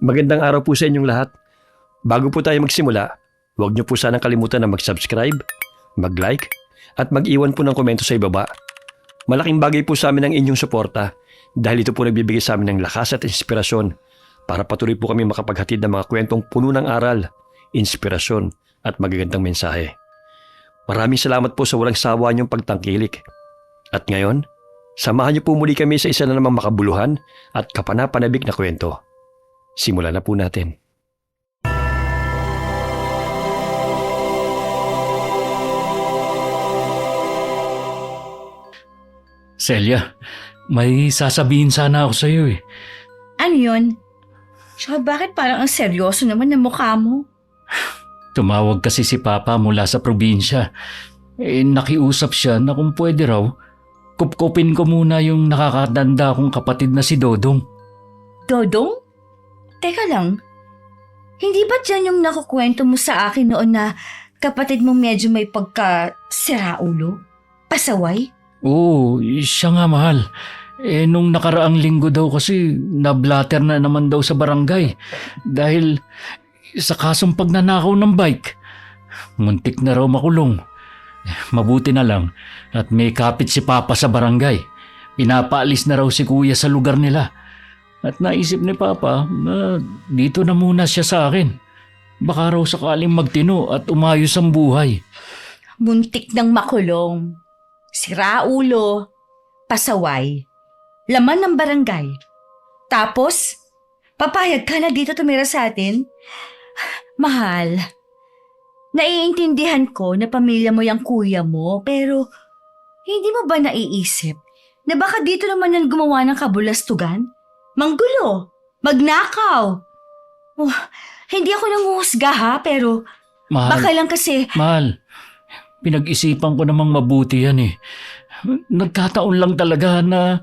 Magandang araw po sa inyong lahat. Bago po tayo magsimula, huwag niyo po sanang kalimutan na mag-subscribe, mag-like, at mag-iwan po ng komento sa ibaba. Malaking bagay po sa amin ang inyong suporta dahil ito po nagbibigay sa amin ng lakas at inspirasyon para patuloy po kami makapaghatid ng mga kwentong puno ng aral, inspirasyon at magagandang mensahe. Maraming salamat po sa walang sawa niyong pagtangkilik. At ngayon, samahan niyo po muli kami sa isa na namang makabuluhan at kapanapanabik na kwento. Simulan na po natin. Celia, may sasabihin sana ako sa'yo eh. Ano yun? Tsaka bakit parang ang seryoso naman ng mukha mo? Tumawag kasi si Papa mula sa probinsya. Nakiusap siya na kung pwede raw, kupkupin ko muna yung nakakatanda kong kapatid na si Dodong. Dodong? Teka lang, hindi ba dyan yung nakukwento mo sa akin noon na kapatid mo medyo may pagka-siraulo? Pasaway? Oo, siya nga mahal. Nung nakaraang linggo daw kasi nablatter na naman daw sa barangay dahil sa kasong pagnanakaw ng bike. Muntik na raw makulong. Mabuti na lang at may kapit si Papa sa barangay. Pinapaalis na raw si Kuya sa lugar nila. At naisip ni Papa na dito na muna siya sa akin. Baka raw sakaling magtino at umayos ang buhay. Muntik ng makulong. Siraulo. Pasaway. Laman ng barangay. Tapos, papayag ka na dito tumira sa atin? Mahal, naiintindihan ko na pamilya mo yung kuya mo, pero hindi mo ba naiisip na baka dito naman yan gumawa ng kabulastugan? Manggulo, magnakaw. Oh, hindi ako nanguhusga ha, pero baka lang kasi... Mahal, pinag-isipan ko namang mabuti yan eh. Nagkataon lang talaga na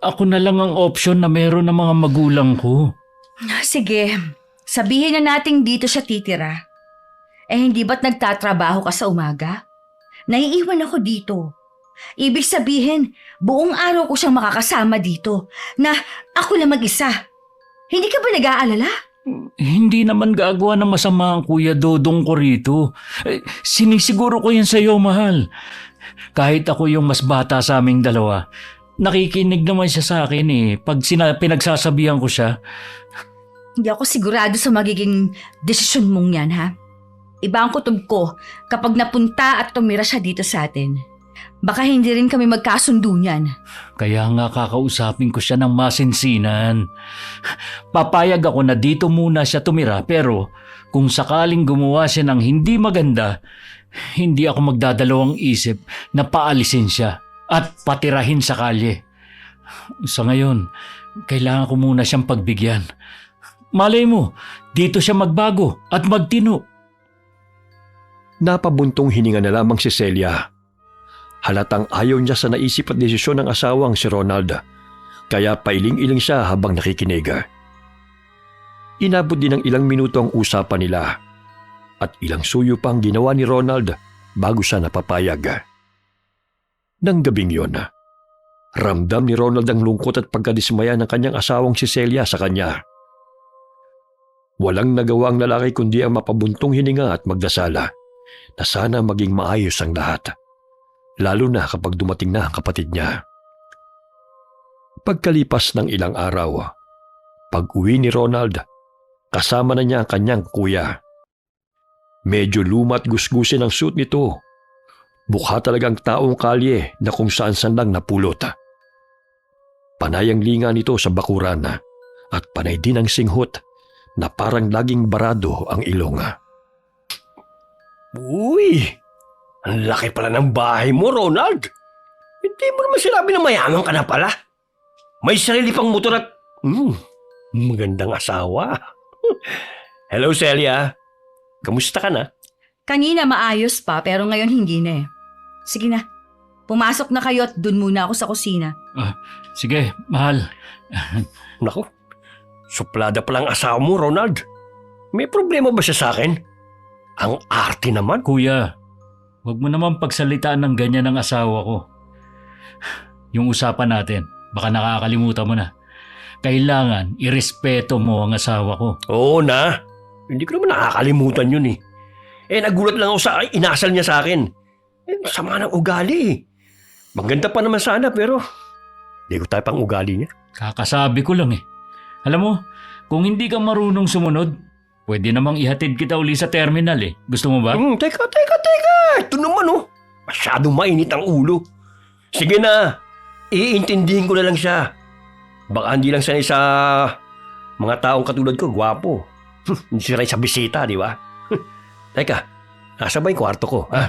ako na lang ang option na meron ng mga magulang ko. Sige, sabihin na nating dito siya titira. Hindi ba't nagtatrabaho ka sa umaga? Naiiwan ako dito. Ibig sabihin, buong araw ko siyang makakasama dito na ako lang mag-isa. Hindi ka ba nag-aalala? Hindi naman gagawa ng masama ang Kuya Dodong ko rito. Sinisiguro ko yan sa'yo, mahal. Kahit ako yung mas bata sa aming dalawa, nakikinig naman siya sa akin eh. Pag pinagsasabihan ko siya. Hindi ako sigurado sa magiging desisyon mong yan, ha? Iba ang kutob ko kapag napunta at tumira siya dito sa atin. Baka hindi rin kami magkasundo niyan. Kaya nga kakausapin ko siya ng masinsinan. Papayag ako na dito muna siya tumira pero kung sakaling gumawa siya ng hindi maganda, hindi ako magdadalawang isip na paalisin siya at patirahin sa kalye. Sa ngayon, kailangan ko muna siyang pagbigyan. Malay mo, dito siya magbago at magtino. Napabuntong hininga na lamang si Celia. Halatang ayaw niya sa naisip at desisyon ng asawang si Ronald, kaya pailing-iling siya habang nakikinig. Inabot din ng ilang minuto ang usapan nila at ilang suyo pang ginawa ni Ronald bago siya napapayag. Nang gabing yon, ramdam ni Ronald ang lungkot at pagkadismaya ng kanyang asawang si Celia sa kanya. Walang nagawa ang lalaki kundi ang mapabuntong hininga at magdasala na sana maging maayos ang lahat. Lalo na kapag dumating na ang kapatid niya. Pagkalipas ng ilang araw, pag-uwi ni Ronald, kasama na niya ang kanyang kuya. Medyo luma at gusgusin ang suit nito. Mukha talagang taong kalye na kung saan-saan lang napulot. Panay ang linga nito sa bakuran at panay din ang singhot na parang laging barado ang ilong. Uy! Ang laki pala ng bahay mo, Ronald. Hindi mo naman sinabi na mayaman ka na pala. May sarili pang motor at... magandang asawa. Hello, Celia. Kamusta ka na? Kanina maayos pa pero ngayon hindi na eh. Sige na, pumasok na kayo at dun muna ako sa kusina. Sige, mahal. Naku, suplada palang asawa mo, Ronald. May problema ba siya sa akin? Ang arte naman. Kuya, huwag mo naman pagsalitaan ng ganyan ng asawa ko. Yung usapan natin, baka nakakalimutan mo na. Kailangan irespeto mo ang asawa ko. Oo na. Hindi ko naman nakakalimutan yun eh. Nagulat lang ako sa inasal niya sa akin. Sama ng ugali eh. Maganda pa naman sana pero hindi ko tayo pang ugali niya. Kakasabi ko lang eh. Alam mo, kung hindi ka marunong sumunod, pwede namang ihatid kita uli sa terminal eh. Gusto mo ba? Teka. Ito naman oh. Masyadong mainit ang ulo. Sige na. Iintindihin ko na lang siya. Baka hindi lang sanay sa mga taong katulad ko, gwapo. Hindi sanay sa bisita, di ba? Teka, nasa ba yung kwarto ko? Ha?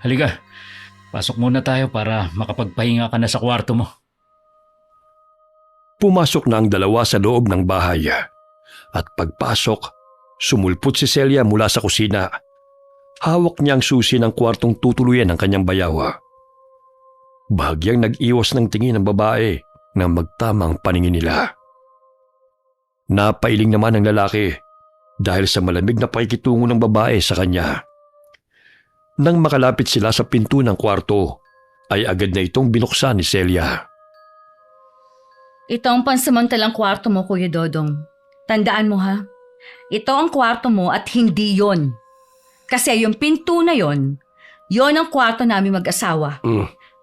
Halika, pasok muna tayo para makapagpahinga ka na sa kwarto mo. Pumasok na ang dalawa sa loob ng bahay. At pagpasok, sumulpot si Celia mula sa kusina. Hawak niya ang susi ng kwartong tutuluyan ng kanyang bayaw. Bahagyang nag-iwas ng tingin ng babae na magtamang paningin nila. Napailing naman ang lalaki dahil sa malamig na pakikitungo ng babae sa kanya. Nang makalapit sila sa pinto ng kwarto, ay agad na itong binuksan ni Celia. Ito ang pansamantalang kwarto mo, Kuya Dodong. Tandaan mo ha, ito ang kwarto mo at hindi yon. Kasi yung pinto na yon ang kwarto namin mag-asawa.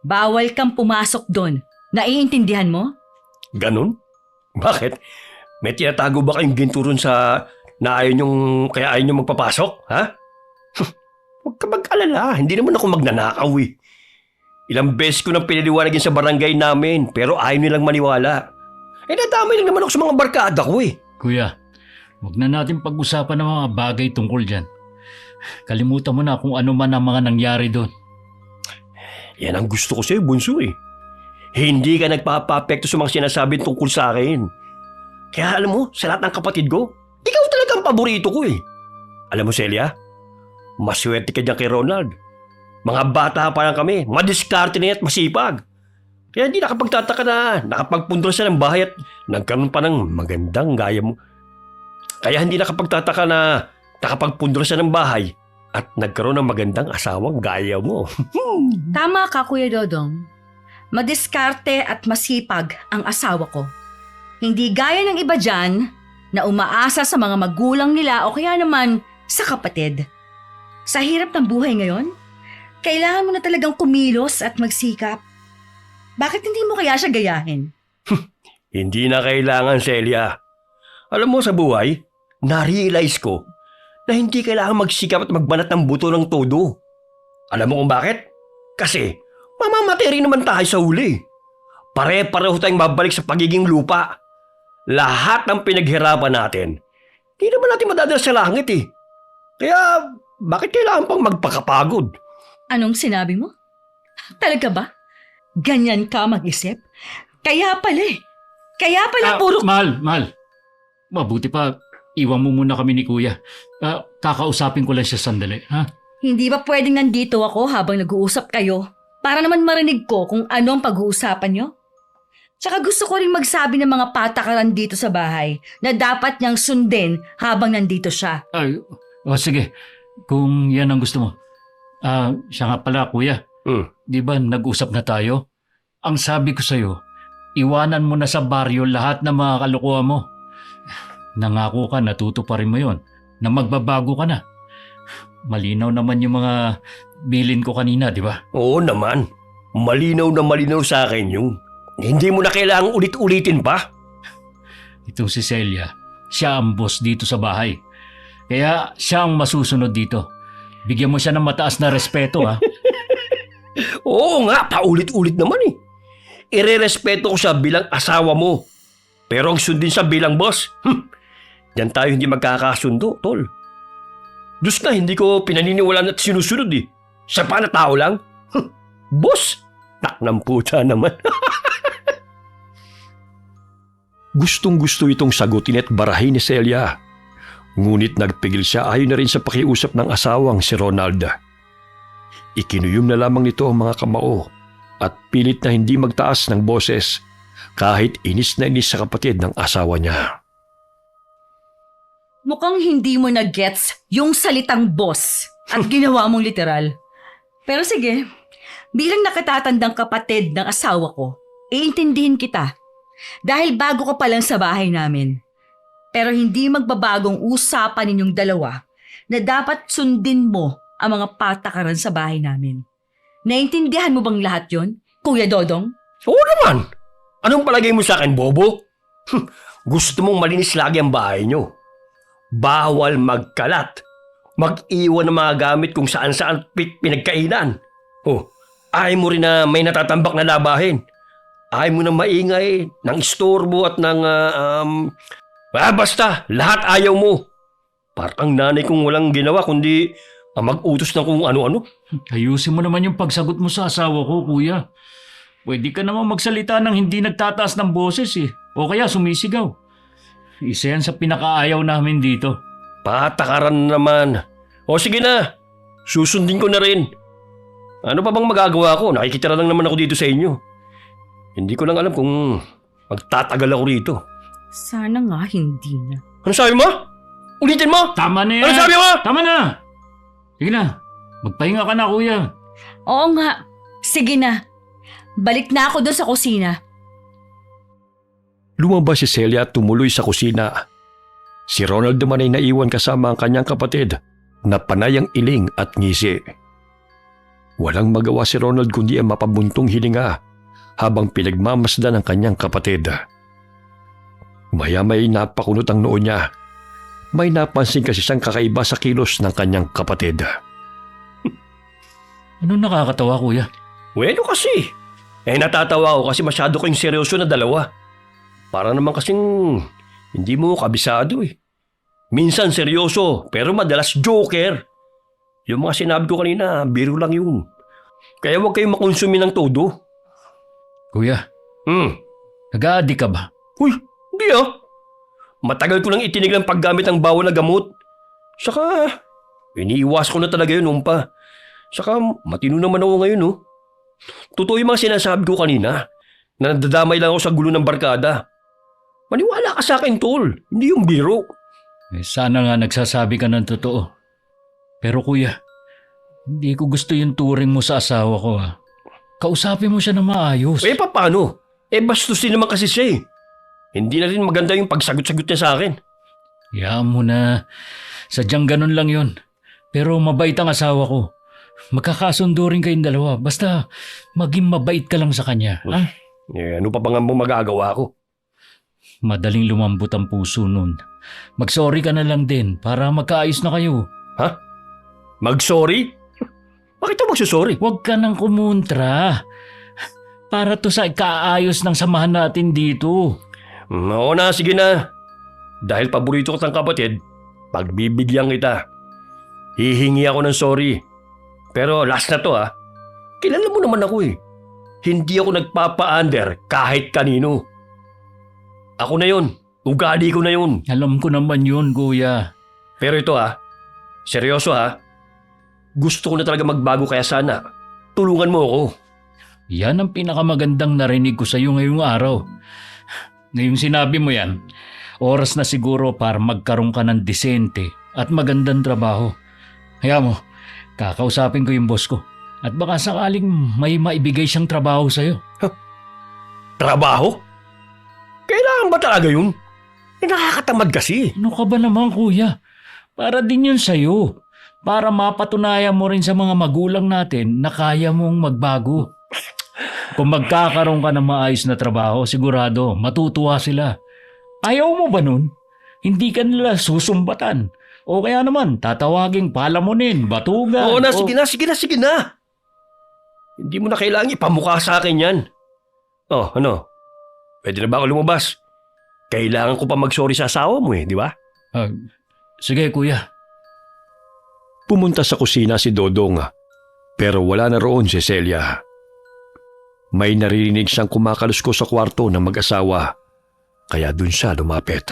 Bawal kang pumasok doon. Naiintindihan mo? Ganon? Bakit? May tinatago ba kayong ginto ron sa na kaya ayaw niyong magpapasok? Ha? Huwag ka mag-alala. Hindi naman ako magnanakaw eh. Ilang beses ko nang pinaliwanagin sa barangay namin pero ayaw nilang maniwala. Nadamay lang naman ako sa mga barkada ko eh. Kuya, huwag na natin pag-usapan ng mga bagay tungkol dyan. Kalimutan mo na kung ano man ang mga nangyari doon. Yan ang gusto ko sa'yo, Bunso eh. Hindi ka nagpapapekto sa mga sinasabi tungkol sa akin. Kaya alam mo, sa lahat ng kapatid ko, ikaw talaga ang paborito ko eh. Alam mo, Celia, maswerte ka dyan kay Ronald. Mga bata pa lang kami, madiskarte na at masipag. Kaya hindi nakapagtataka na nakapagpundol siya ng bahay at nagkaroon pa ng magandang gaya mo. Kaya hindi nakapagtataka na nakapagpundol siya ng bahay at nagkaroon ng magandang asawang gaya mo. Tama ka, Kuya Dodong. Madiskarte at masipag ang asawa ko. Hindi gaya ng iba dyan na umaasa sa mga magulang nila o kaya naman sa kapatid. Sa hirap ng buhay ngayon, kailangan mo na talagang kumilos at magsikap. Bakit hindi mo kaya siya gayahin? Hindi na kailangan, Celia. Alam mo sa buhay, na-realize ko na hindi kailangan magsikap at magbanat ng buto ng todo. Alam mo kung bakit? Kasi mamamatay rin naman tayo sa huli. Pare-pareho tayong babalik sa pagiging lupa. Lahat ng pinaghirapan natin, hindi naman natin madadala sa langit eh. Kaya bakit kailangan pang magpakapagod? Anong sinabi mo? Talaga ba? Ganyan ka mag-isip? Kaya pala puro... Mahal. Mabuti pa, iwan mo muna kami ni Kuya. Kakausapin ko lang siya sandali, ha? Hindi ba pwedeng nandito ako habang nag-uusap kayo? Para naman marinig ko kung ano ang pag-uusapan nyo? Tsaka gusto ko rin magsabi ng mga patakaran dito sa bahay na dapat niyang sundin habang nandito siya. Sige. Kung yan ang gusto mo. Siya nga pala, Kuya. Di ba nag-usap na tayo? Ang sabi ko sa'yo, iwanan mo na sa baryo lahat ng mga kalokohan mo. Nangako ka, natutuparin mo yon na magbabago ka na. Malinaw naman yung mga bilin ko kanina, di ba? Oo naman. Malinaw na malinaw sa akin yung hindi mo na kailangang ulit-ulitin pa. Itong si Celia, siya ang boss dito sa bahay. Kaya siya ang masusunod dito. Bigyan mo siya ng mataas na respeto, ha? Oo nga, paulit-ulit naman eh. Irerespeto ko siya bilang asawa mo. Pero ang sundin siya bilang boss, diyan tayo hindi magkakasundo, tol. Diyos na, hindi ko pinaniniwalaan at sinusunod eh. Siya pa na tao lang? Boss? Tak ng puta naman. Gustong-gusto itong sagutin at barahin ni Celia. Ngunit nagpigil siya ayon na rin sa pakiusap ng asawang si Ronald. Ikinuyom na lamang nito ang mga kamao at pilit na hindi magtaas ng boses kahit inis na inis sa kapatid ng asawa niya. Mukhang hindi mo na gets yung salitang boss at ginawa mong literal. Pero sige, bilang nakatatandang kapatid ng asawa ko, iintindihin kita. Dahil bago ka pa lang sa bahay namin. Pero hindi magbabagong usapan ninyong dalawa na dapat sundin mo ang mga patakaran sa bahay namin. Naintindihan mo bang lahat yon, Kuya Dodong? Oo naman! Anong palagay mo sa akin, Bobo? Gusto mong malinis lagi ang bahay nyo. Bawal magkalat. Mag-iwan ng mga gamit kung saan-saan pinagkainan. Oh, ayaw mo rin na may natatambak na labahin. Ayaw mo na maingay, ng istorbo at ng basta, lahat ayaw mo. Parang nanay kong walang ginawa kundi mag-utos ng kung ano-ano. Ayusin mo naman yung pagsagot mo sa asawa ko, kuya. Pwede ka naman magsalita ng hindi nagtataas ng boses eh. O kaya sumisigaw. Isa yan sa pinakaayaw namin dito. Patakaran naman. O sige na, susundin ko na rin. Ano pa bang magagawa ko? Nakikitira lang naman ako dito sa inyo. Hindi ko lang alam kung magtatagal ako rito. Sana nga hindi na. Ano sabi mo? Ulitin mo! Tama na yan! Ano sabi mo? Tama na! Sige na, magpahinga ka na, kuya. Oo nga. Sige na. Balik na ako doon sa kusina. Lumabas si Celia at tumuloy sa kusina. Si Ronald naman ay naiwan kasama ang kanyang kapatid na panay ang iling at ngisi. Walang magawa si Ronald kundi ang mapabuntong hilinga habang pinagmamasdan ang kanyang kapatid. Maya-may napakunot ang noo niya. May napansin kasi siyang kakaiba sa kilos ng kanyang kapatid. Ano nakakatawa, kuya? Bueno kasi. Natatawa ako kasi masyado kayong seryoso na dalawa. Para naman kasing hindi mo kabisado eh. Minsan seryoso pero madalas joker. Yung mga sinabi ko kanina, biro lang yun. Kaya huwag kayong makonsumi ng todo. Kuya, nag-a-addict ka ba? Uy, hindi ah. Matagal ko nang itinig ang paggamit ng bawal na gamot. Saka, iniiwas ko na talaga yun noon pa. Saka, matino naman ako ngayon oh. Totoo yung mga sinasabi ko kanina na nadadamay lang ako sa gulo ng barkada. Maniwala ka sa akin, tol. Hindi yung biro. Sana nga nagsasabi ka ng totoo. Pero kuya, hindi ko gusto yung turing mo sa asawa ko ha. Kausapin mo siya na maayos. Paano? Bastos din naman kasi siya eh. Hindi na rin maganda yung pagsagot-sagot niya sa akin. Hayaan mo na. Sadyang ganun lang yon. Pero mabait ang asawa ko. Magkakasundo rin kayong dalawa. Basta maging mabait ka lang sa kanya. Ha? Ano pa bang ang magagawa ko? Madaling lumambot ang puso nun. Mag-sorry ka na lang din para magkaayos na kayo. Ha? Mag-sorry? Bakit ako magsusorry? Huwag ka nang kumontra. Para to sa kaayos ng samahan natin dito. Oo na, sige na. Dahil paborito ko ng kapatid, pagbibigyan kita. Hihingi ako ng sorry. Pero last na to ha. Kilala mo naman ako eh. Hindi ako nagpapa-under kahit kanino. Ako na yun. Ugali ko na yun. Alam ko naman yun, kuya. Pero ito ha. Seryoso ha. Gusto ko na talaga magbago kaya sana. Tulungan mo ako. Yan ang pinakamagandang narinig ko sa iyo ngayong araw. Ngayong sinabi mo yan, oras na siguro para magkaroon ka ng disente at magandang trabaho. Kaya mo, kakausapin ko yung boss ko. At baka sakaling may maibigay siyang trabaho sa'yo. Trabaho? Kailangan ba talaga yun? Nakakatamad kasi. Ano ka ba naman, kuya? Para din yun sa'yo. Para mapatunayan mo rin sa mga magulang natin na kaya mong magbago. Kung magkakaroon ka ng maayos na trabaho, sigurado matutuwa sila. Ayaw mo ba nun? Hindi ka nila susumbatan. O kaya naman, tatawaging palamunin, batugan. Oo na, sige na. Hindi mo na kailangan ipamukha sa akin yan. Oh, ano? Pwede na ba ako lumabas? Kailangan ko pa mag-sorry sa asawa mo di ba? Sige, kuya. Pumunta sa kusina si Dodong, pero wala na roon si Celia. May naririnig siyang kumakalusko sa kwarto ng mag-asawa, kaya dun siya lumapit.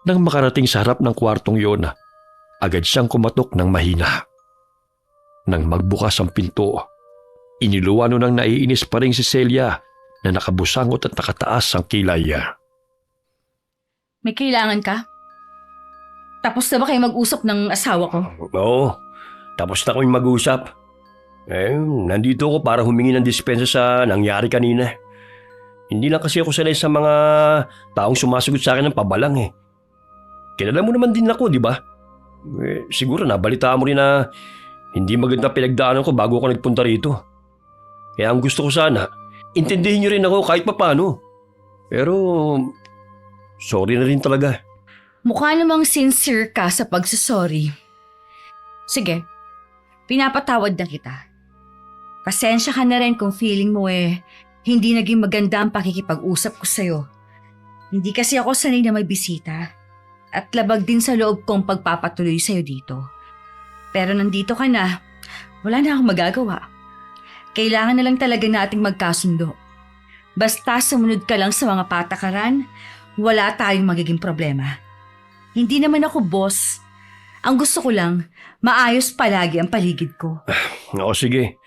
Nang makarating sa harap ng kwartong yon, agad siyang kumatok ng mahina. Nang magbukas ang pinto, iniluwano ng naiinis pa rin si Celia na nakabusangot at nakataas ang kilay. May kailangan ka? Tapos na ba kayo mag-usap ng asawa ko? Oo, tapos na kaming mag-usap. Nandito ako para humingi ng dispensa sa nangyari kanina. Hindi lang kasi ako sanay sa mga taong sumasagot sa akin ng pabalang eh. Kilala mo naman din ako, di ba? Siguro nabalitaan mo rin na hindi maganda pinagdaanan ko bago ako nagpunta rito. Kaya ang gusto ko sana, intindihin niyo rin ako kahit papano. Pero, sorry na rin talaga. Mukha namang sincere ka sa pagsasorry. Sige, pinapatawad na kita. Pasensya ka na rin kung feeling mo hindi naging maganda ang pakikipag-usap ko sa'yo. Hindi kasi ako sanay na may bisita at labag din sa loob kong pagpapatuloy sa'yo dito. Pero nandito ka na, wala na akong magagawa. Kailangan na lang talaga nating magkasundo. Basta sumunod ka lang sa mga patakaran, wala tayong magiging problema. Hindi naman ako boss. Ang gusto ko lang, maayos palagi ang paligid ko. Oo, sige.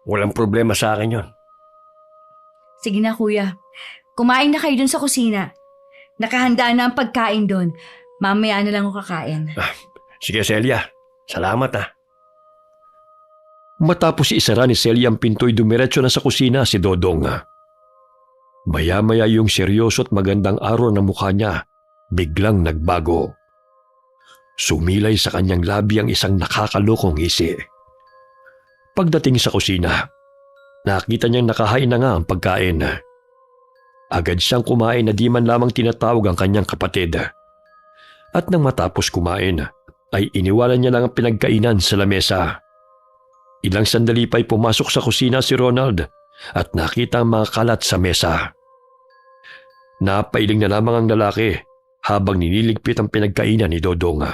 Walang problema sa akin yon. Sige na kuya, kumain na kayo dun sa kusina. Nakahanda na ang pagkain dun. Mamaya na lang ako kakain. Sige, Celia. Salamat ah. Matapos isara ni Celia ang pinto'y dumiretso na sa kusina si Dodong. Maya-maya yung seryoso at magandang araw na mukha niya biglang nagbago. Sumilay sa kanyang labi ang isang nakakalokong ngisi. Pagdating sa kusina, nakita niyang nakahain na nga ang pagkain. Agad siyang kumain na di man lamang tinatawag ang kanyang kapatid. At nang matapos kumain, ay iniwalan niya lang ang pinagkainan sa lamesa. Ilang sandali pa'y pumasok sa kusina si Ronald at nakita ang mga kalat sa mesa. Napailing na lamang ang lalaki habang nililigpit ang pinagkainan ni Dodong.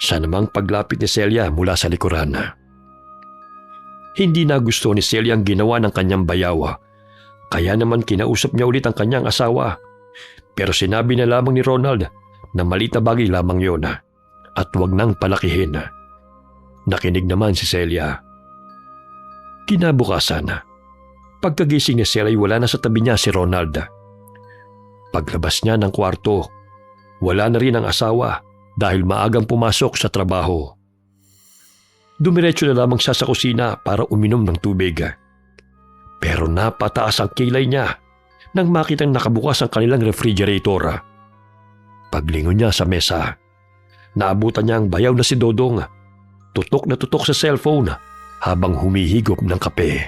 Siya namang paglapit ni Celia mula sa likuran. Hindi nagusto ni Celia ang ginawa ng kanyang bayaw, kaya naman kinausap niya ulit ang kanyang asawa. Pero sinabi na lamang ni Ronald na maliit na bagay lamang yun at huwag nang palakihin. Nakinig naman si Celia. Kinabukasan, pagkagising ni Celia ay wala na sa tabi niya si Ronald. Paglabas niya ng kwarto, wala na rin ang asawa dahil maagang pumasok sa trabaho. Dumiretso na lamang siya sa kusina para uminom ng tubig. Pero napataas ang kilay niya nang makitang nakabukas ang kanilang refrigerator. Paglingon niya sa mesa, naabutan niya ang bayaw na si Dodong. Tutok na tutok sa cellphone habang humihigop ng kape.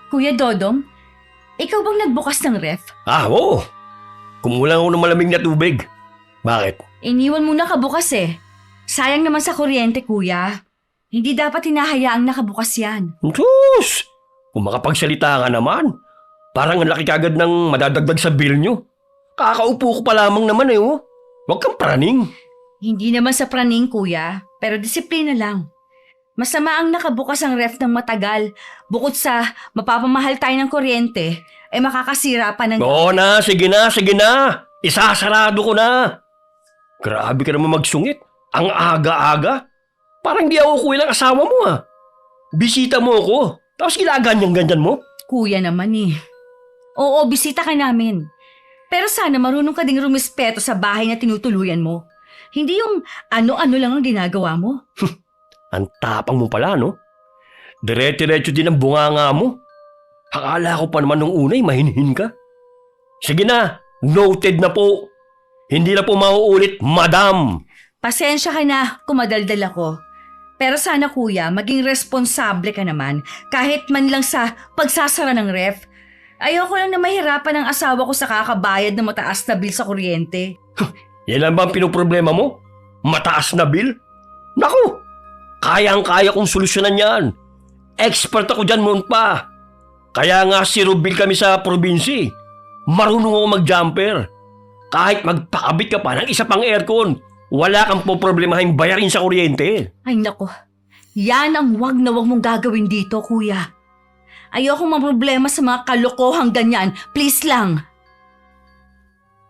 Kuya Dodong, ikaw bang nagbukas ng ref? Oo. Kumulang ako ng malamig na tubig. Bakit? Iniwan mo nakabukas Sayang naman sa kuryente, kuya. Hindi dapat hinahayaang nakabukas yan. Diyos! Kung makapagsalita ka naman, parang ang laki kagad ng madadagdag sa bill nyo. Kakaupo ko pa lamang naman oh. Huwag kang praning. Hindi naman sa praning, kuya. Pero disiplina lang. Masama ang nakabukas ang ref ng matagal. Bukod sa mapapamahal tayo ng kuryente, ay makakasira pa ng... Oo na, sige na, sige na. Isasarado ko na. Grabe ka naman magsungit. Ang aga-aga. Parang di ako kuya ng asawa mo Bisita mo ako. Tapos ginaganyan-ganyan mo. Kuya naman Oo, bisita ka namin. Pero sana marunong ka ding rumispeto sa bahay na tinutuluyan mo. Hindi yung ano-ano lang ang ginagawa mo. Ang tapang mo pala, no? Dire-diretso din ang bunganga mo. Akala ko pa naman nung unay mahinhin ka. Sige na, noted na po. Hindi na po mauulit, madam. Pasensya ka na kung madaldal ako. Pero sana kuya, maging responsable ka naman kahit man lang sa pagsasara ng ref. Ayoko lang na mahirapan ang asawa ko sa kakabayad ng mataas na bill sa kuryente. Yan lang ba ang pinoproblema mo? Mataas na bill? Naku, kayang-kaya kong solusyonan yan. Expert ako dyan noon pa. Kaya nga zero bill kami sa probinsi. Marunong ako mag-jumper. Kahit magpakabit ka pa ng isa pang aircon, wala kang poproblemahin bayarin sa kuryente. Ay nako, yan ang wag na wag mong gagawin dito, kuya. Ayokong maproblema sa mga kalokohang ganyan. Please lang.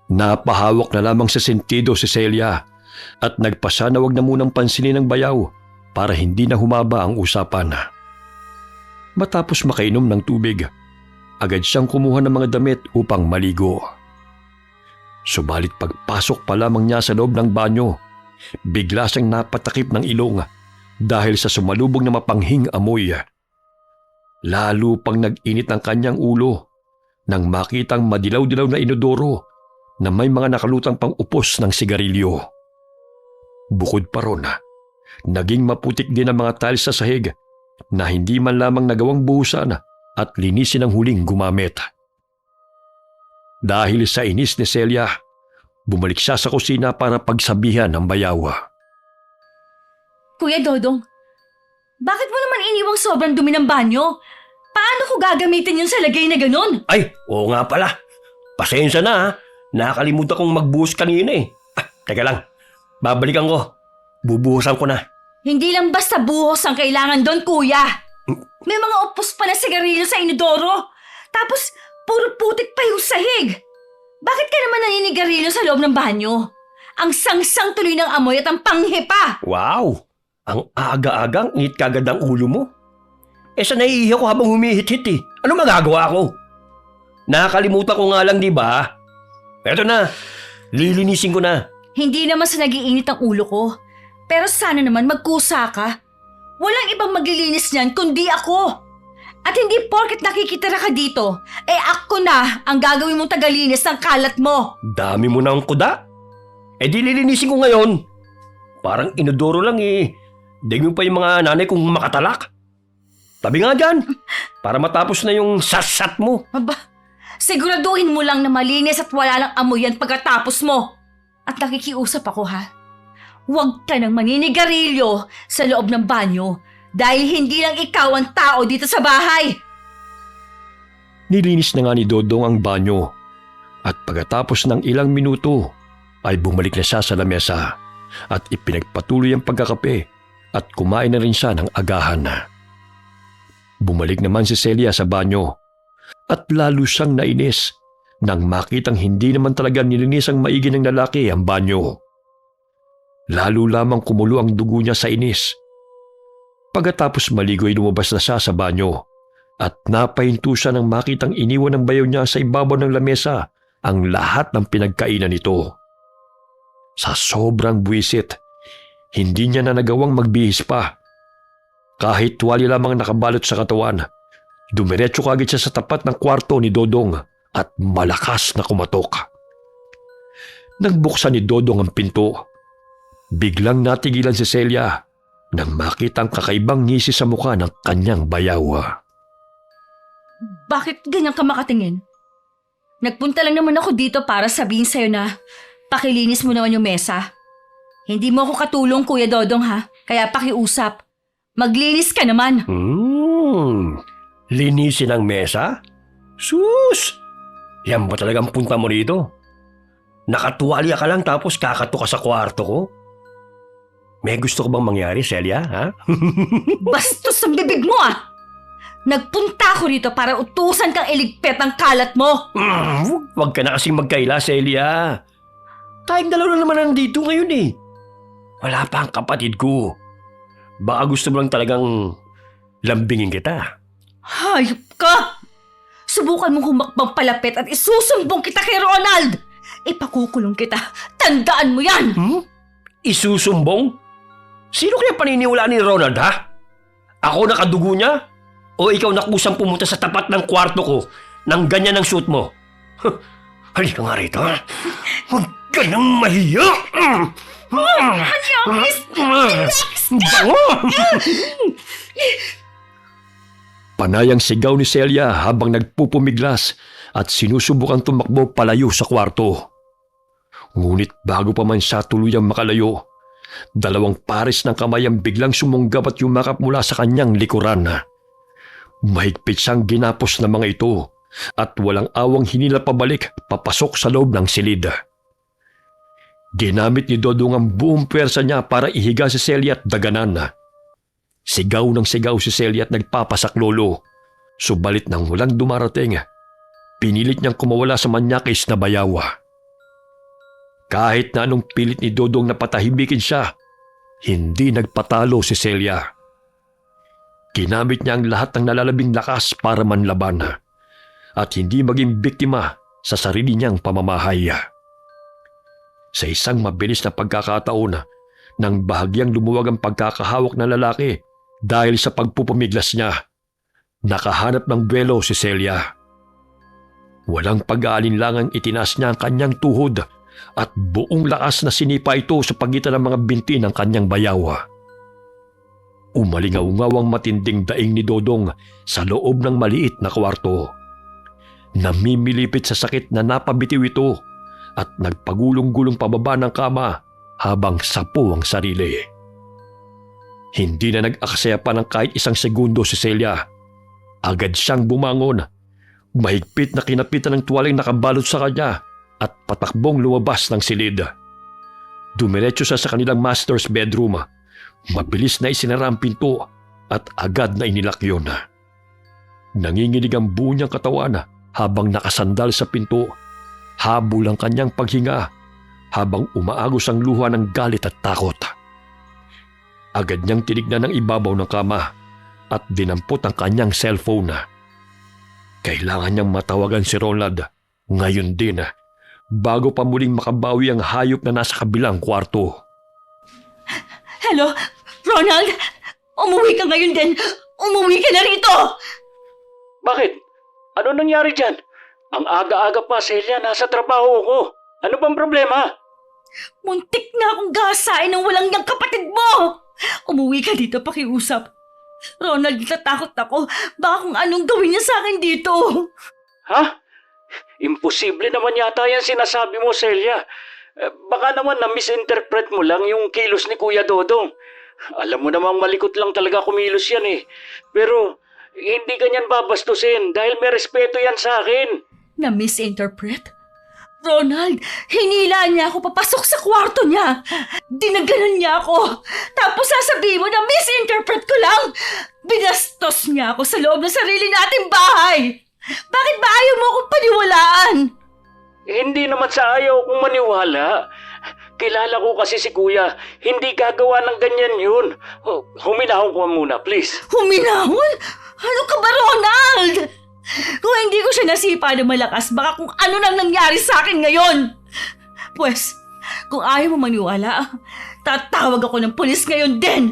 Napahawak na lamang sa sentido si Celia at nagpasya na wag na munang pansinin ng bayaw para hindi na humaba ang usapan. Matapos makainom ng tubig, agad siyang kumuha ng mga damit upang maligo. Subalit pagpasok pa lamang niya sa loob ng banyo, bigla siyang napatakip ng ilong dahil sa sumalubong na mapanghing amoy. Lalo pang nag-init ang kanyang ulo nang makitang madilaw-dilaw na inodoro na may mga nakalutang pang upos ng sigarilyo. Bukod pa ron, naging maputik din ang mga tiles sa sahig na hindi man lamang nagawang buhusan at linisin ang huling gumamit. Dahil sa inis ni Celia, bumalik siya sa kusina para pagsabihan ng bayaw. Kuya Dodong, bakit mo naman iniwang sobrang dumi ng banyo? Paano ko gagamitin yun sa lagay na ganun? Ay, oo nga pala. Pasensya na ha. Nakakalimutan kong magbuhos kanina eh. Teka lang. Babalikan ko. Bubuhusan ko na. Hindi lang basta buhos ang kailangan doon, kuya. May mga upos pa na sigarilyo sa inodoro. Tapos, puro putik pa yung sahig. Bakit ka naman naninigarilyo sa loob ng banyo? Ang sangsang tuloy ng amoy at ang panghi pa. Wow! Ang aga-agang ngit kagad ang ulo mo. Sa naiiyak ko habang humihit-hit eh. Ano magagawa ko? Nakakalimutan ko nga lang, di ba? Eto na. Lilinisin ko na. Hindi naman sa nagiinit ang ulo ko. Pero sana naman magkusa ka. Walang ibang maglilinis niyan kundi ako. At hindi porket nakikitira ka dito, ako na ang gagawin mong tagalinis ng kalat mo. Dami mo na ang kuda. Di lilinisin ko ngayon. Parang inodoro lang eh. Dahil mo pa yung mga nanay kong makatalak. Tabi nga dyan, para matapos na yung sasat mo. Aba, siguraduhin mo lang na malinis at wala lang amoy yan pagkatapos mo. At nakikiusap ako ha. Huwag ka nang maninigarilyo sa loob ng banyo dahil hindi lang ikaw ang tao dito sa bahay. Nilinis na nga ni Dodong ang banyo at pagkatapos ng ilang minuto ay bumalik na siya sa lamesa at ipinagpatuloy ang pagkakape at kumain na rin siya ng agahan. Bumalik naman si Celia sa banyo at lalo siyang nainis nang makitang hindi naman talaga nilinis ang maigi ng lalaki ang banyo. Lalo lamang kumulo ang dugo niya sa inis. Pagkatapos maligo ay lumabas na siya sa banyo at napahinto siya nang makitang iniwan ng bayaw niya sa ibabaw ng lamesa ang lahat ng pinagkainan nito. Sa sobrang buwisit, hindi niya na nagawang magbihis pa. Kahit tuwalya lamang nakabalot sa katawan, dumiretso kagad siya sa tapat ng kwarto ni Dodong at malakas na kumatok. Nagbuksan ni Dodong ang pinto. Biglang natigilan si Celia nang makita ang kakaibang ngisi sa mukha ng kanyang bayaw. Bakit ganyan ka makatingin? Nagpunta lang naman ako dito para sabihin sa'yo na pakilinis mo naman yung mesa. Hindi mo ako katulong, Kuya Dodong ha, kaya pakiusap. Maglinis ka naman. Linisin ang mesa? Sus! Yan ba talagang punta mo rito? Nakatuwalya ka lang tapos kakato ka sa kwarto ko? May gusto ko bang mangyari, Celia, ha? Bastos ang bibig mo ah! Nagpunta ako rito para utusan kang iligpit ang kalat mo. Huwag ka na kasing magkaila, Celia. Tayong dalawa na naman nandito ngayon eh. Wala pa ang kapatid ko. Baka gusto mo lang talagang lambingin kita. Hayop ka! Subukan mong humakbang palapit at isusumbong kita kay Ronald! Ipakukulong kita. Tandaan mo yan! Isusumbong? Sino kaya paniniwala ni Ronald, ha? Ako nakadugo niya? O ikaw nakusang pumunta sa tapat ng kwarto ko nang ganyan ang suit mo? Halika nga rito, ha? Huwag ka nang mahiya! Panay ang sigaw ni Celia habang nagpupumiglas at sinusubukang tumakbo palayo sa kwarto. Ngunit bago pa man siya tuluyang makalayo, dalawang pares ng kamay ang biglang sumunggab at yumakap mula sa kanyang likuran. Mahigpit siyang ginapos ng mga ito at walang awang hinila pabalik papasok sa loob ng silid. Ginamit ni Dodong ang buong pwersa niya para ihiga si Celia at daganan. Sigaw ng sigaw si Celia at nagpapasaklolo. Subalit nang walang dumarating, pinilit niyang kumawala sa manyakis na bayawa. Kahit na anong pilit ni Dodong na patahibikin siya, hindi nagpatalo si Celia. Ginamit niya ang lahat ng nalalabing lakas para manlaban at hindi maging biktima sa sarili niyang pamamahay. Sa isang mabilis na pagkakataon, nang bahagyang lumuwag ang pagkakahawak ng lalaki dahil sa pagpupumiglas niya, nakahanap ng buwelo si Celia. Walang pag-aalinlangang itinaas niya ang kanyang tuhod at buong lakas na sinipa ito sa pagitan ng mga binti ng kanyang bayaw. Umalingaw-ngaw ang matinding daing ni Dodong sa loob ng maliit na kwarto. Namimilipit sa sakit na napabitiw ito at nagpagulong-gulong pababa ng kama habang sapo ang sarili. Hindi na nag-aksaya pa ng kahit isang segundo si Celia. Agad siyang bumangon. Mahigpit na kinapitan ng tuwaling nakabalot sa kanya at patakbong lumabas ng silid. Dumiretso siya sa kanilang master's bedroom. Mabilis na isinara ang pinto at agad na inilak yun. Nanginginig ang buo niyang katawan habang nakasandal sa pinto. Habol ang kanyang paghinga habang umaagos ang luha ng galit at takot. Agad niyang tinignan ang ibabaw ng kama at dinampot ang kanyang cellphone. Kailangan niyang matawagan si Ronald ngayon din bago pa muling makabawi ang hayop na nasa kabilang kwarto. Hello? Ronald? Umuwi ka ngayon din! Umuwi ka na rito! Bakit? Ano nangyari dyan? Ang aga-aga pa, Celia, nasa trabaho ko. Ano bang problema? Muntik na akong gasain ng walang niyang kapatid mo! Umuwi ka dito pakiusap. Ronald, natatakot ako. Baka kung anong gawin niya sa akin dito. Ha? Imposible naman yata yan sinasabi mo, Celia. Baka naman na-misinterpret mo lang yung kilos ni Kuya Dodong. Alam mo namang malikot lang talaga kumilos yan eh. Pero hindi ganyan babastusin dahil may respeto yan sa akin. Na-misinterpret? Ronald, hinila niya ako papasok sa kwarto niya. Dinaganan niya ako. Tapos sasabihin mo na misinterpret ko lang. Binastos niya ako sa loob ng sarili nating bahay. Bakit ba ayaw mo akong paniwalaan? Hindi naman sa ayaw kong maniwala. Kilala ko kasi si Kuya. Hindi gagawa ng ganyan yun. Huminahon ko muna, please. Huminahon? Ano ka ba, Ronald? Kung hindi ko siya nasipa ng malakas, baka kung ano nang nangyari sa akin ngayon. Pwes, kung ayaw mo maniwala, tatawag ako ng pulis ngayon din.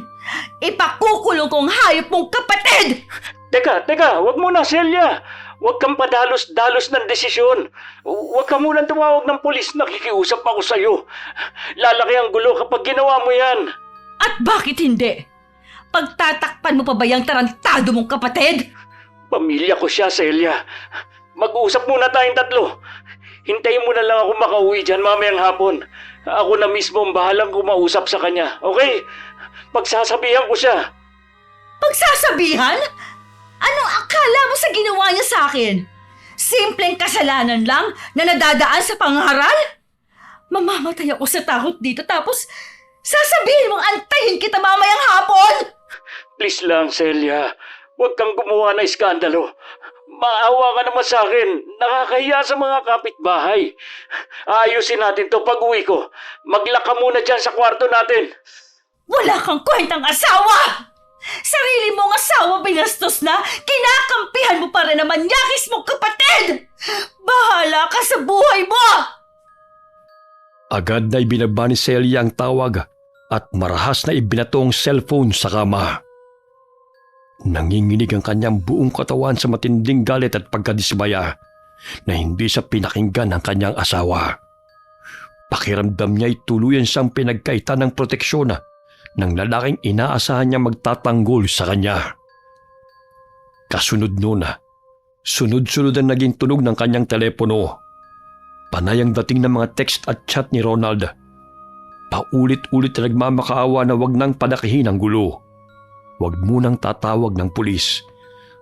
Ipakukulong ko ang hayop mong kapatid! Teka, wag muna, Celia. Huwag kang padalos-dalos ng desisyon. Huwag ka munang tumawag ng pulis, nakikiusap ako sa'yo. Lalaki ang gulo kapag ginawa mo yan. At bakit hindi? Pagtatakpan mo pa ba yung tarantado mong kapatid? Pamilya ko siya, Celia. Mag-usap muna tayong tatlo. Hintayin mo na lang ako makauwi dyan mamayang hapon. Ako na mismo ang bahalang kumausap sa kanya, okay? Pagsasabihan ko siya. Pagsasabihan? Anong akala mo sa ginawa niya sa akin? Simpleng kasalanan lang na nadadaan sa pangaral? Mamamatay ako sa takot dito tapos sasabihin mong antayin kita mamayang hapon? Please lang, Celia. Huwag kang gumawa ng iskandalo. Maawa ka naman sa akin. Nakakahiya sa mga kapitbahay. Ayusin natin to pag-uwi ko. Maglak ka muna dyan sa kwarto natin. Wala kang kwentang asawa! Sarili mong asawa binastos na, kinakampihan mo pa rin naman yakis mong kapatid! Bahala ka sa buhay mo! Agad na ibinaba ni Celia ang tawag at marahas na ibinato ang cellphone sa kama. Nanginginig ang kanyang buong katawan sa matinding galit at pagkadismaya na hindi siya pinakinggan ng kanyang asawa. Pakiramdam niya ay tuluyan siyang pinagkaitan ng proteksyon ng lalaking inaasahan niya magtatanggol sa kanya. Kasunod noon, sunod-sunod ang naging tunog ng kanyang telepono. Panay ang dating ng mga text at chat ni Ronald. Paulit-ulit na nagmamakaawa na wag nang padakihin ang gulo. Huwag munang tatawag ng pulis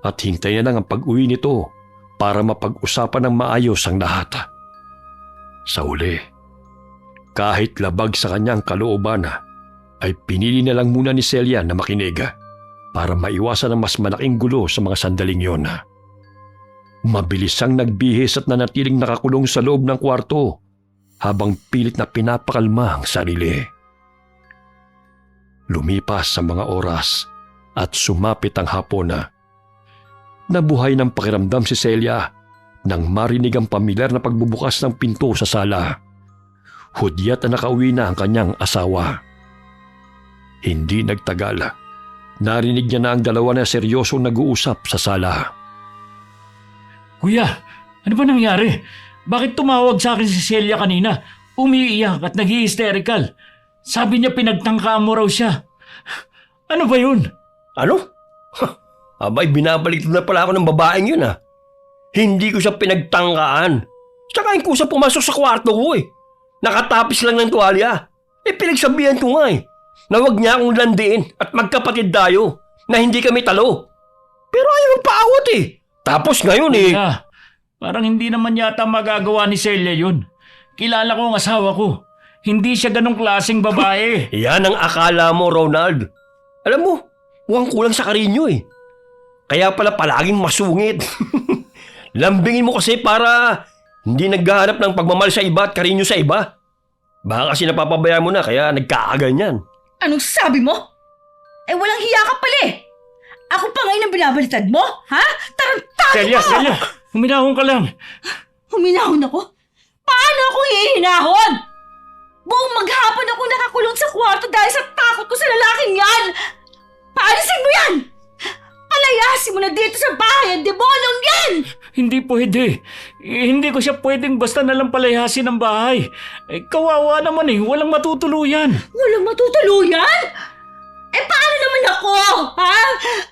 at hintayin na lang ang pag-uwi nito para mapag-usapan ng maayos ang lahat. Sa uli, kahit labag sa kanyang kalooban, ay pinili na lang muna ni Celia na makinig para maiwasan ang mas malaking gulo sa mga sandaling yon. Mabilis siyang nagbihis at nanatiling nakakulong sa loob ng kwarto habang pilit na pinapakalma ang sarili. Lumipas sa mga oras at sumapit ang hapon. Nabuhay ng pakiramdam si Celia nang marinig ang pamilyar na pagbubukas ng pinto sa sala. Hudyat na nakauwi na ang kanyang asawa. Hindi nagtagal. Narinig niya na ang dalawa na seryosong nag-uusap sa sala. Kuya, Ano ba nangyari? Bakit tumawag sa akin si Celia kanina? Umiiyak at nag-i-hysterical. Sabi niya pinagtangkaan mo raw siya. Ano ba yun? Ano? Abay, binabalik na pala ako ng babaeng yun Hindi ko siya pinagtangkaan. Tsaka yung kusa pumasok sa kwarto ko Nakatapis lang ng tuwalya. Pinagsabihan ko nga na huwag niya akong landiin at magkapatid tayo na hindi kami talo. Pero ayaw ng paawat Tapos ngayon Kuya, parang hindi naman yata magagawa ni Celia yun. Kilala ko ang asawa ko. Hindi siya ganong klaseng babae. Yan ang akala mo, Ronald. Alam mo, mukhang kulang sa karinyo Kaya pala palaging masungit. Lambingin mo kasi para hindi naghahanap ng pagmamahal sa iba at karinyo sa iba. Baka kasi napapabayaan mo na kaya nagkakaganyan. Anong sabi mo? Walang hiya ka pala Ako pa ngayon ang binabalitad mo? Ha? Tarantado Celia, ka! Celia, huminahon ka lang. Huminahon ako? Paano ako hihinahon? Buong maghapon ako nakakulong sa kwarto dahil sa takot ko sa lalaking yan! Paalisin mo yan! Palayasin mo na dito sa bahay ang demonyong yan! Hindi pwede. Hindi ko siya pwedeng basta nalang palayasin ng bahay. Kawawa naman walang matutuluyan. Walang matutuluyan? Paano naman ako? Ha?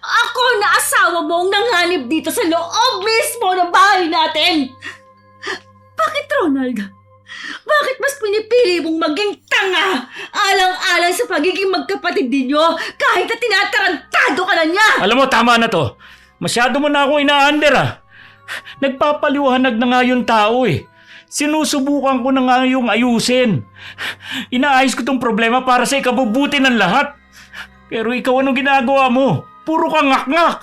Ako na asawa mo ang nanganib dito sa loob mismo ng bahay natin. Bakit, Ronald? Bakit mas pinipili mong maging tanga alang-alang sa pagiging magkapatid ninyo kahit na tinatarantado ka na niya? Alam mo, tama na to. Masyado mo na akong ina-under Nagpapaliwanag na nga yung tao Sinusubukan ko na nga yung ayusin. Inaayos ko tong problema para sa ikabubuti ng lahat. Pero ikaw anong ginagawa mo? Puro ka ngak-ngak.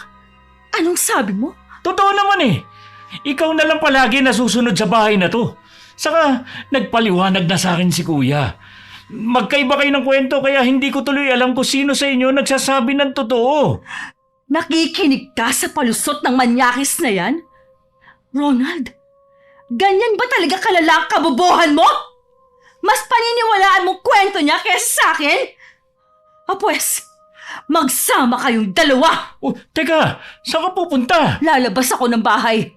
Anong sabi mo? Totoo naman Ikaw na lang palagi nasusunod sa bahay na to. Saka nagpaliwanag na sa akin si Kuya. Magkaiba kayo ng kwento kaya hindi ko tuloy alam kung sino sa inyo nagsasabi ng totoo. Nakikinig ka sa palusot ng manyakis na yan? Ronald, ganyan ba talaga kalala ang kabobohan mo? Mas paniniwalaan mong kwento niya kaysa sa akin? Pwes, magsama kayong dalawa! Oh, teka, saan ka pupunta? Lalabas ako ng bahay.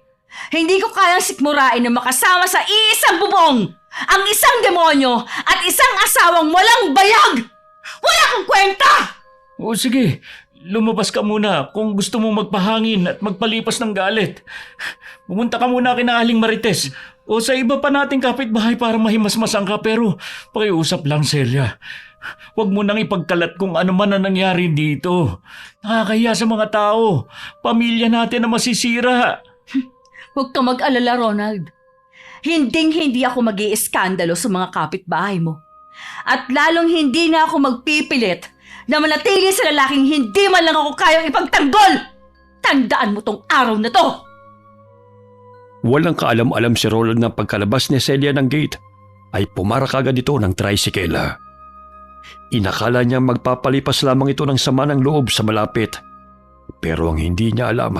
Hindi ko kayang sikmurain na makasama sa iisang bubong ang isang demonyo at isang asawang walang bayag! Wala kang kwenta! O sige, lumabas ka muna kung gusto mo magpahangin at magpalipas ng galit. Pumunta ka muna kina Aling Marites o sa iba pa nating kapitbahay para mahimasmasan ka pero pakiusap lang, Celia. Huwag mo nang ipagkalat kung ano man ang nangyari dito. Nakakahiya sa mga tao. Pamilya natin na masisira. Huwag kang mag-alala, Ronald. Hinding-hindi ako mag-iiskandalo sa mga kapitbahay mo. At lalong hindi na ako magpipilit na manatili sa lalaking hindi man lang ako kayang ipagtanggol. Tandaan mo tong araw na to. Walang kaalam-alam si Roland na pagkalabas ni Celia ng gate ay pumarak agad ito ng tricycle. Inakala niya magpapalipas lamang ito ng sama ng loob sa malapit. Pero ang hindi niya alam,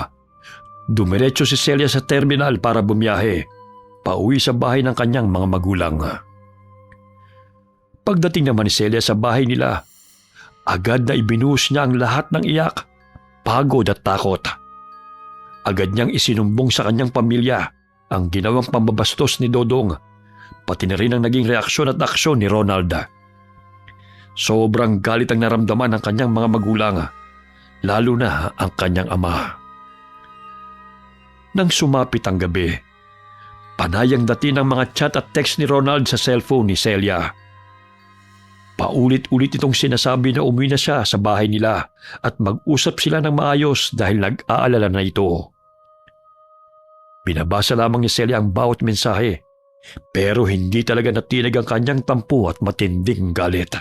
dumiretso si Celia sa terminal para bumiyahe, pauwi sa bahay ng kanyang mga magulang. Pagdating naman ni Celia sa bahay nila, agad na ibinuhos niya ang lahat ng iyak, pagod at takot. Agad niyang isinumbong sa kanyang pamilya ang ginawang pambabastos ni Dodong, pati na rin ang naging reaksyon at aksyon ni Ronald. Sobrang galit ang naramdaman ng kanyang mga magulang, lalo na ang kanyang ama. Nang sumapit ang gabi, panayang dati ng mga chat at text ni Ronald sa cellphone ni Celia. Paulit-ulit itong sinasabi na umuwi na siya sa bahay nila at mag-usap sila ng maayos dahil nag-aalala na ito. Binabasa lamang ni Celia ang bawat mensahe, pero hindi talaga natinig ang kanyang tampo at matinding galit.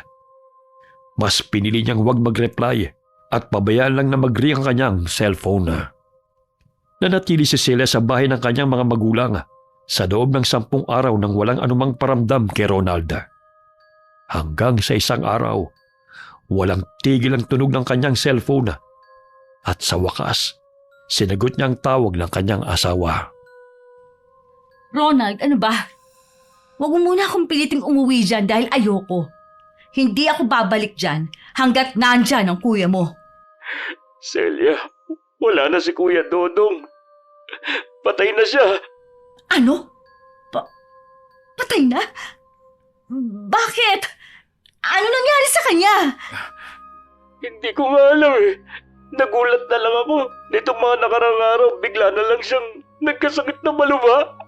Mas pinili niyang huwag mag-reply at pabayaan lang na mag-ring ang kanyang cellphone. Nanatili si Celia sa bahay ng kanyang mga magulang sa loob ng 10 araw nang walang anumang paramdam kay Ronald. Hanggang sa isang araw, walang tigil ang tunog ng kanyang cellphone at sa wakas, sinagot niya ang tawag ng kanyang asawa. Ronald, ano ba? Huwag mo muna akong piliting umuwi dyan dahil ayoko. Hindi ako babalik dyan hanggat nandyan ang kuya mo. Celia, wala na si Kuya Dodong. Patay na siya. Ano? Patay na? Bakit? Ano nangyari sa kanya? Hindi ko nga alam eh. Nagulat na lang ako. Nitong mga nakarang araw, bigla na lang siyang nagkasakit na malubha.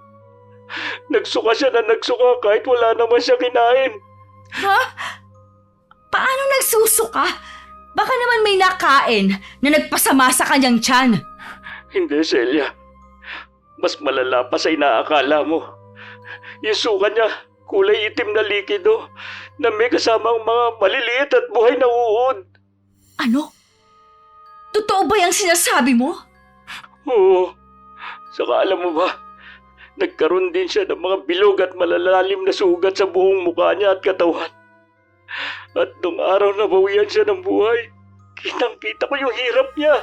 Nagsuka siya na nagsuka kahit wala naman siya kinain. Ha? Paano nagsusuka? Baka naman may nakain na nagpasama sa kanyang tiyan. Hindi, Celia. Mas malala pa sa inaakala mo. Yung suka niya, kulay itim na likido na may kasamang mga maliliit at buhay na uod. Ano? Totoo ba yung sinasabi mo? Oo. Saka alam mo ba, nagkaroon din siya ng mga bilog at malalalim na sugat sa buong mukha niya at katawan. At nung araw na bawian siya ng buhay, kitang-kita ko yung hirap niya.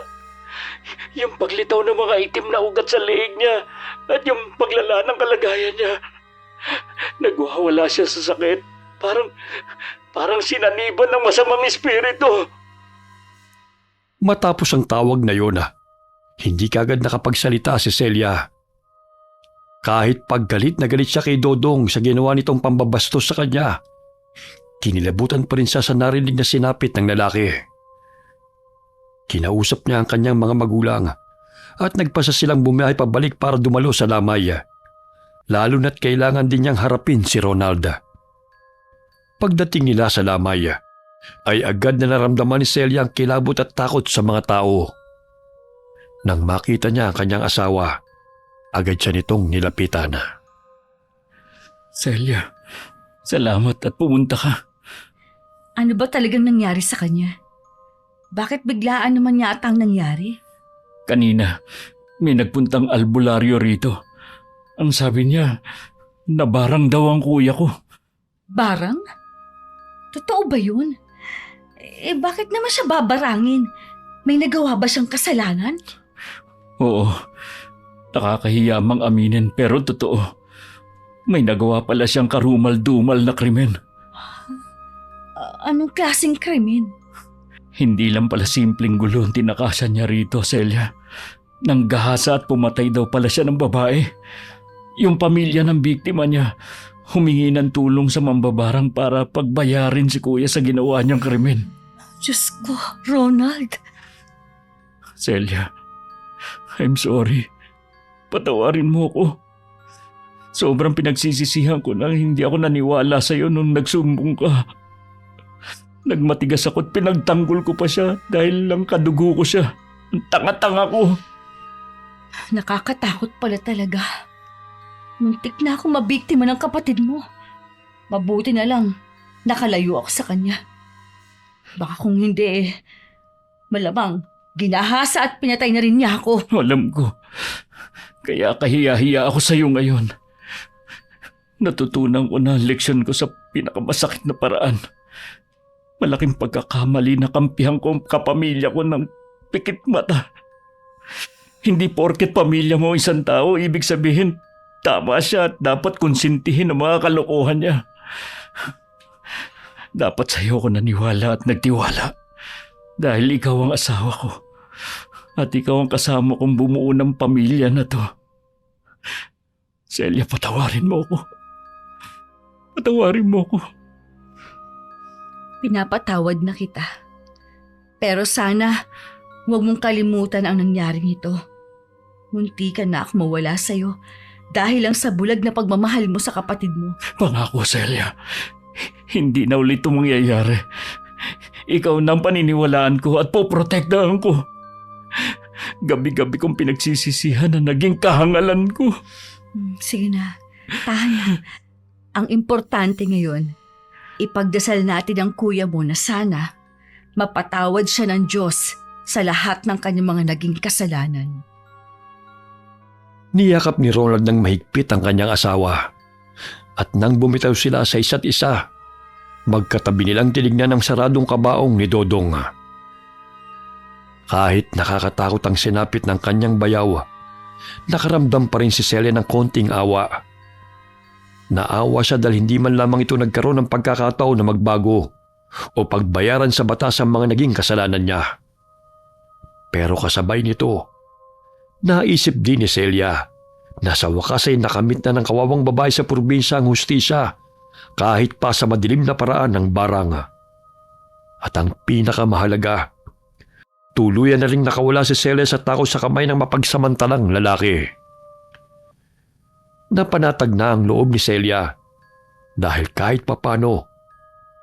Yung paglitaw ng mga itim na ugat sa leeg niya at yung paglala ng kalagayan niya. Nagwawala siya sa sakit. Parang sinaniban ng masamang espiritu. Matapos ang tawag na yun, hindi kagad nakapagsalita si Celia. Kahit paggalit na galit siya kay Dodong sa ginawa nitong pambabastos sa kanya, kinilabutan pa rin siya sa narinig na sinapit ng lalaki. Kinausap niya ang kanyang mga magulang at nagpasa silang bumiyahe pabalik para dumalo sa lamay. Lalo na't kailangan din niyang harapin si Ronald. Pagdating nila sa lamay, ay agad na naramdaman ni Celia ang kilabot at takot sa mga tao. Nang makita niya ang kanyang asawa, agad siya nitong nilapitan. Celia, salamat at pumunta ka. Ano ba talagang nangyari sa kanya? Bakit biglaan naman yata ang nangyari? Kanina, may nagpuntang albularyo rito. Ang sabi niya, nabarang daw ang kuya ko. Barang? Totoo ba yun? Bakit naman siya babarangin? May nagawa ba siyang kasalanan? Oo, nakakahiya mang aminin pero totoo. May nagawa pala siyang karumal-dumal na krimen. Anong klaseng krimen? Hindi lang pala simpleng gulo ang tinakasan niya rito, Celia. Nanggahasa at pumatay daw pala siya ng babae. Yung pamilya ng biktima niya, humingi ng tulong sa mambabarang para pagbayarin si kuya sa ginawa niyang krimen. Diyos ko, Ronald. Celia, I'm sorry. Patawarin mo ako. Sobrang pinagsisisihan ko na hindi ako naniwala sa'yo nung nagsumbong ka. Nagmatigas ako at pinagtanggol ko pa siya dahil lang kadugo ko siya. Ang tanga-tanga ko. Nakakatakot pala talaga. Muntik na akong mabiktima ng kapatid mo. Mabuti na lang, nakalayo ako sa kanya. Baka kung hindi, malamang ginahasa at pinatay na rin niya ako. Alam ko. Kaya kahiya-hiya ako sa iyo ngayon. Natutunan ko na ang leksyon ko sa pinakamasakit na paraan. Malaking pagkakamali na kampihan ko ang kapamilya ko ng pikit mata. Hindi porket pamilya mo isang tao, ibig sabihin, tama siya at dapat konsintihin ang mga kalokohan niya. Dapat sa'yo ko naniwala at nagtiwala. Dahil ikaw ang asawa ko. At ikaw ang kasama kong bumuo ng pamilya na to. Celia, patawarin mo ako. Patawarin mo ako. Pinapatawad na kita. Pero sana, huwag mong kalimutan ang nangyaring ito. Munti ka na ako mawala sa'yo dahil lang sa bulag na pagmamahal mo sa kapatid mo. Pangako, Celia. Hindi na ulit ito mangyayari. Ikaw na ang paniniwalaan ko at poprotektahan ko. Gabi-gabi kong pinagsisisihan na naging kahangalan ko. Sige na, tahan na. Ang importante ngayon, ipagdasal natin ang kuya mo na sana mapatawad siya ng Diyos sa lahat ng kanyang mga naging kasalanan. Niyakap ni Ronald ng mahigpit ang kanyang asawa. At nang bumitaw sila sa isa't isa, magkatabi nilang tinignan ang saradong kabaong ni Dodong. Kahit nakakatakot ang sinapit ng kanyang bayaw, nakaramdam pa rin si Celia ng konting awa. Naawa siya dahil hindi man lamang ito nagkaroon ng pagkakataon na magbago o pagbayaran sa batas ang mga naging kasalanan niya. Pero kasabay nito, naisip din ni Celia Nasa wakas ay nakamit na ng kawawang babae sa probinsya ang hustisya kahit pa sa madilim na paraan ng barang. At ang pinakamahalaga, tuluyan na ring nakawala si Celia sa takot sa kamay ng mapagsamantalang lalaki. Napanatag na ang loob ni Celia dahil kahit papano,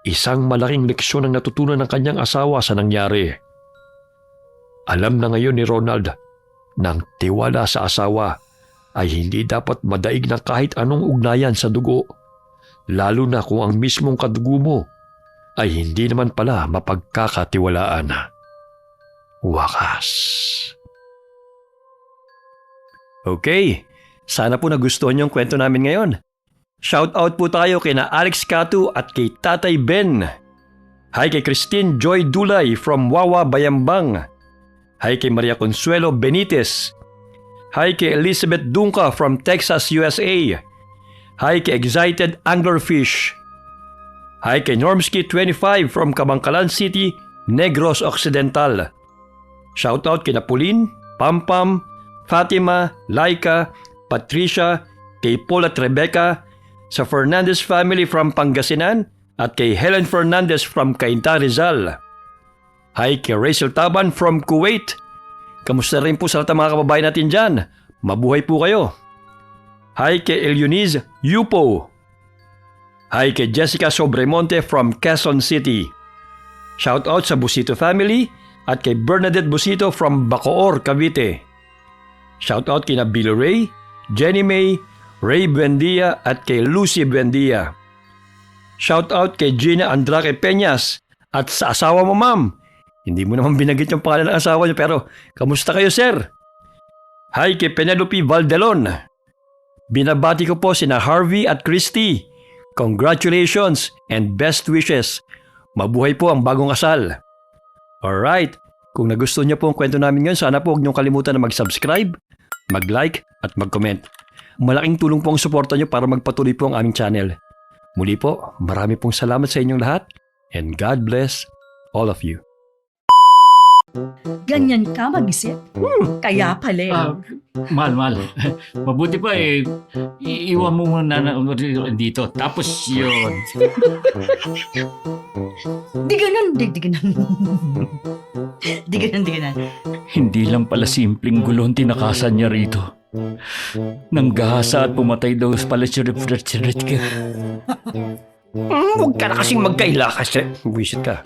isang malaking leksyon ang natutunan ng kanyang asawa sa nangyari. Alam na ngayon ni Ronald na ang tiwala sa asawa ay hindi dapat madaig ng kahit anong ugnayan sa dugo, lalo na kung ang mismong kadugo mo ay hindi naman pala mapagkakatiwalaan. Wakas. Okay, sana po nagustuhan niyo ang kwento namin ngayon. Shout out po tayo kina Alex Catu at kay Tatay Ben. Hi kay Christine Joy Dulay from Wawa, Bayambang. Hi kay Maria Consuelo Benitez. Hi kay Elizabeth Dunca from Texas, USA. Hi kay Excited Anglerfish. Hi kay Normski25 from Kabangkalan City, Negros Occidental. Shoutout kina Pauline, Pampam, Fatima, Laika, Patricia, kay Paul at Rebecca, sa Fernandez family from Pangasinan at kay Helen Fernandez from Cainta, Rizal. Hi kay Rachel Taban from Kuwait. Kamusta rin po sa lahat ng mga kababayan natin dyan? Mabuhay po kayo. Hi kay Elioniz Yupo. Hi kay Jessica Sobremonte from Quezon City. Shout out sa Busito family at kay Bernadette Busito from Bacoor, Cavite. Shout out kina Billy Ray, Jenny May, Ray Buendia at kay Lucy Buendia. Shout out kay Gina Andraque Peñas at sa asawa mo, ma'am. Hindi mo naman binagit yung pangalan ng asawa niyo pero kamusta kayo, sir? Hi kay Penelope Valdelon. Binabati ko po sina Harvey at Christy. Congratulations and best wishes. Mabuhay po ang bagong kasal. Alright, kung nagustuhan niyo po ang kwento namin ngayon, sana po huwag niyong kalimutan na mag-subscribe, mag-like at mag-comment. Malaking tulong po ang suporta niyo para magpatuloy po ang aming channel. Muli po, marami pong salamat sa inyong lahat and God bless all of you. Ganyan ka mag-isip? Kaya pala eh. Mahal. Mabuti pa iiwan mo muna dito. Tapos yun. Di ganun. Di ganun. Hindi lang pala simpleng gulo ang tinakasan niya rito. Nanggahasa at pumatay daw pala si Rich. Huwag ka na kasing magkaila kasi. Buwisit ka.